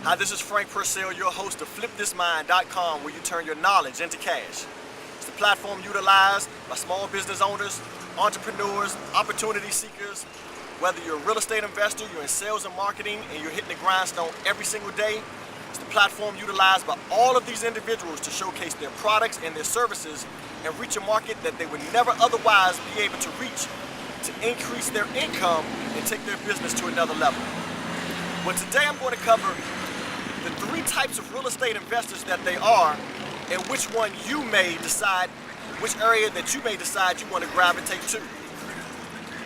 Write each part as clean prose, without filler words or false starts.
Hi, this is Frank Purcell, your host of FlipThisMind.com, where you turn your knowledge into cash. It's the platform utilized by small business owners, entrepreneurs, opportunity seekers. Whether you're a real estate investor, you're in sales and marketing, and you're hitting the grindstone every single day, it's the platform utilized by all of these individuals to showcase their products and their services and reach a market that they would never otherwise be able to reach, to increase their income and take their business to another level. But today I'm going to cover the three types of real estate investors that they are, and which one you may decide, which area that you may decide you want to gravitate to.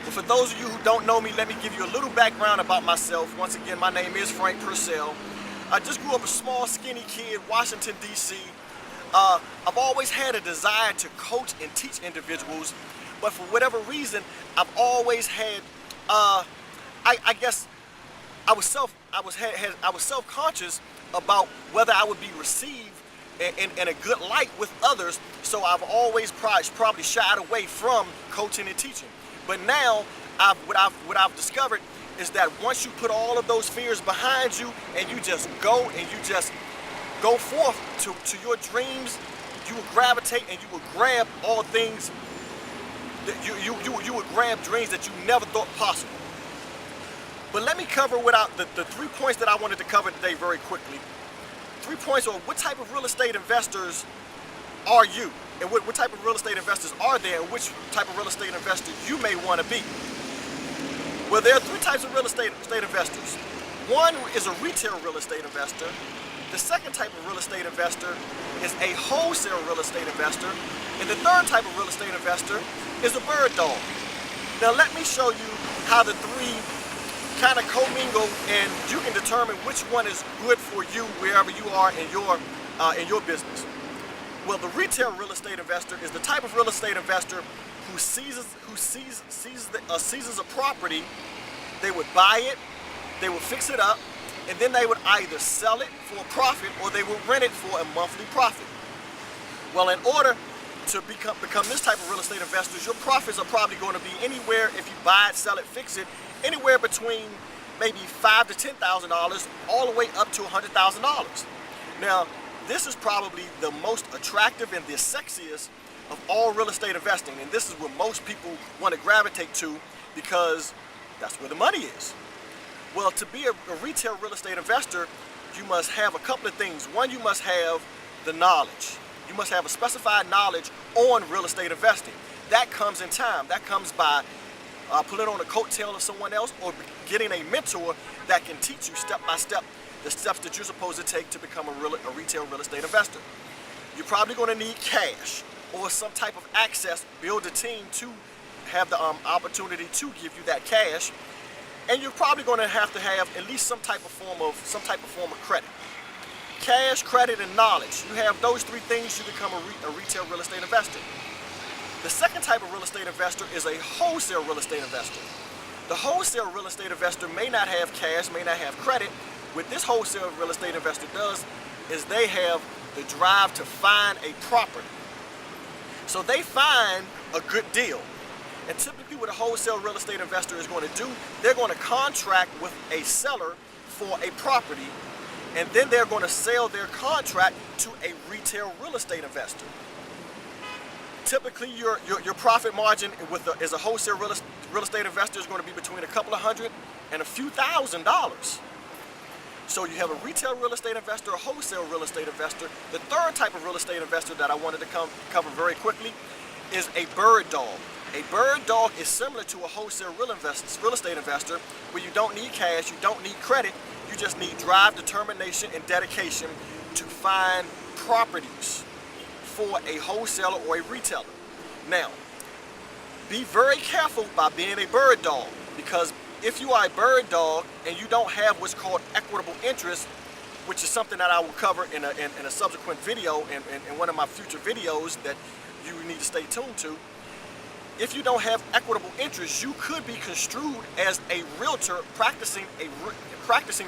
But for those of you who don't know me, let me give you a little background about myself. Once again, my name is Frank Purcell. I just grew up a small, skinny kid, Washington, D.C. I've always had a desire to coach and teach individuals, but for whatever reason, I've always had, I guess, I was self-conscious about whether I would be received in a good light with others, so I've always probably shied away from coaching and teaching. But now, what I've discovered is that once you put all of those fears behind you and you just go and you just go forth to your dreams, you will gravitate and you will grab all things that you would grab dreams that you never thought possible. But let me cover the 3 points that I wanted to cover today very quickly. 3 points on what type of real estate investors are you, and what type of real estate investors are there, and which type of real estate investor you may want to be. Well, there are 3 types of real estate investors. One is a retail real estate investor. The second type of real estate investor is a wholesale real estate investor. And the third type of real estate investor is a bird dog. Now let me show you how the 3 kind of commingle, and you can determine which one is good for you wherever you are in your business. Well, the retail real estate investor is the type of real estate investor who seizes a property. They would buy it, they would fix it up, and then they would either sell it for a profit or they would rent it for a monthly profit. Well, in order to become this type of real estate investors, your profits are probably going to be anywhere, if you buy it, sell it, fix it, anywhere between maybe $5,000 to $10,000 all the way up to $100,000. Now, this is probably the most attractive and the sexiest of all real estate investing, and this is where most people want to gravitate to because that's where the money is. Well, to be a retail real estate investor, you must have a couple of things. One, you must have the knowledge. You must have a specified knowledge on real estate investing. That comes in time. That comes by putting on a coattail of someone else or getting a mentor that can teach you step by step the steps that you're supposed to take to become a retail real estate investor. You're probably going to need cash or some type of access, build a team to have the opportunity to give you that cash, and you're probably going to have at least some type of form of credit. Cash, credit, and knowledge. You have those 3 things, you become a retail real estate investor. The second type of real estate investor is a wholesale real estate investor. The wholesale real estate investor may not have cash, may not have credit. What this wholesale real estate investor does is they have the drive to find a property. So they find a good deal. And typically what a wholesale real estate investor is going to do, they're going to contract with a seller for a property, and then they're going to sell their contract to a retail real estate investor. Typically, your profit margin as a wholesale real estate investor is going to be between a couple of $100 and a few $1,000s. So you have a retail real estate investor, a wholesale real estate investor. The third type of real estate investor that I wanted to cover very quickly is a bird dog. A bird dog is similar to a wholesale real estate investor, where you don't need cash, you don't need credit, you just need drive, determination, and dedication to find properties for a wholesaler or a retailer. Now, be very careful by being a bird dog, because if you are a bird dog and you don't have what's called equitable interest, which is something that I will cover in a subsequent video, in one of my future videos that you need to stay tuned to. If you don't have equitable interest, you could be construed as a realtor practicing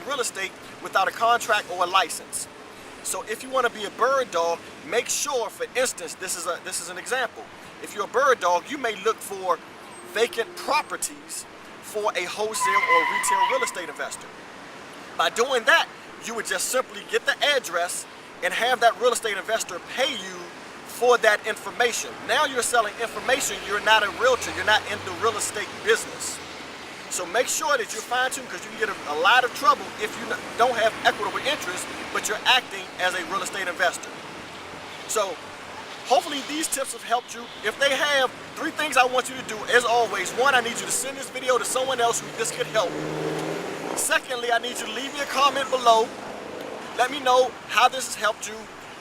real estate without a contract or a license. So if you want to be a bird dog, make sure, for instance, this is an example. If you're a bird dog, you may look for vacant properties for a wholesale or retail real estate investor. By doing that, you would just simply get the address and have that real estate investor pay you for that information. Now you're selling information, you're not a realtor, you're not in the real estate business. So make sure that you're fine-tuned, because you can get a lot of trouble if you don't have equitable interest, but you're acting as a real estate investor. So hopefully these tips have helped you. If they have, 3 things I want you to do, as always. 1, I need you to send this video to someone else who this could help. Secondly, I need you to leave me a comment below. Let me know how this has helped you,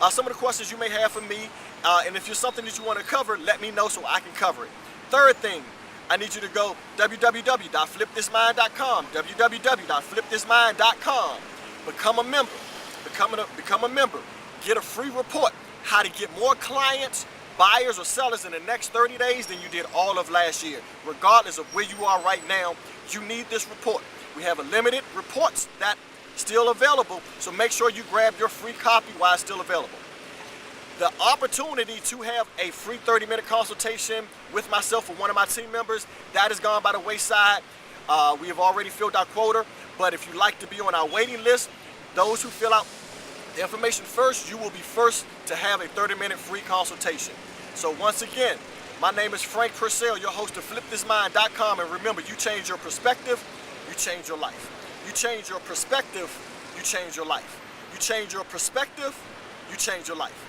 some of the questions you may have for me, and if you're something that you want to cover, let me know so I can cover it. Third thing, I need you to go www.flipthismind.com, www.flipthismind.com. Become a member. Become a member. Get a free report, how to get more clients, buyers, or sellers in the next 30 days than you did all of last year. Regardless of where you are right now, you need this report. We have a limited reports that still available, so make sure you grab your free copy while it's still available. The opportunity to have a free 30-minute consultation with myself or one of my team members, that has gone by the wayside. We have already filled our quota, but if you'd like to be on our waiting list, those who fill out the information first, you will be first to have a 30-minute free consultation. So once again, my name is Frank Purcell, your host of FlipThisMind.com, and remember, you change your perspective, you change your life. You change your perspective, you change your life. You change your perspective, you change your life.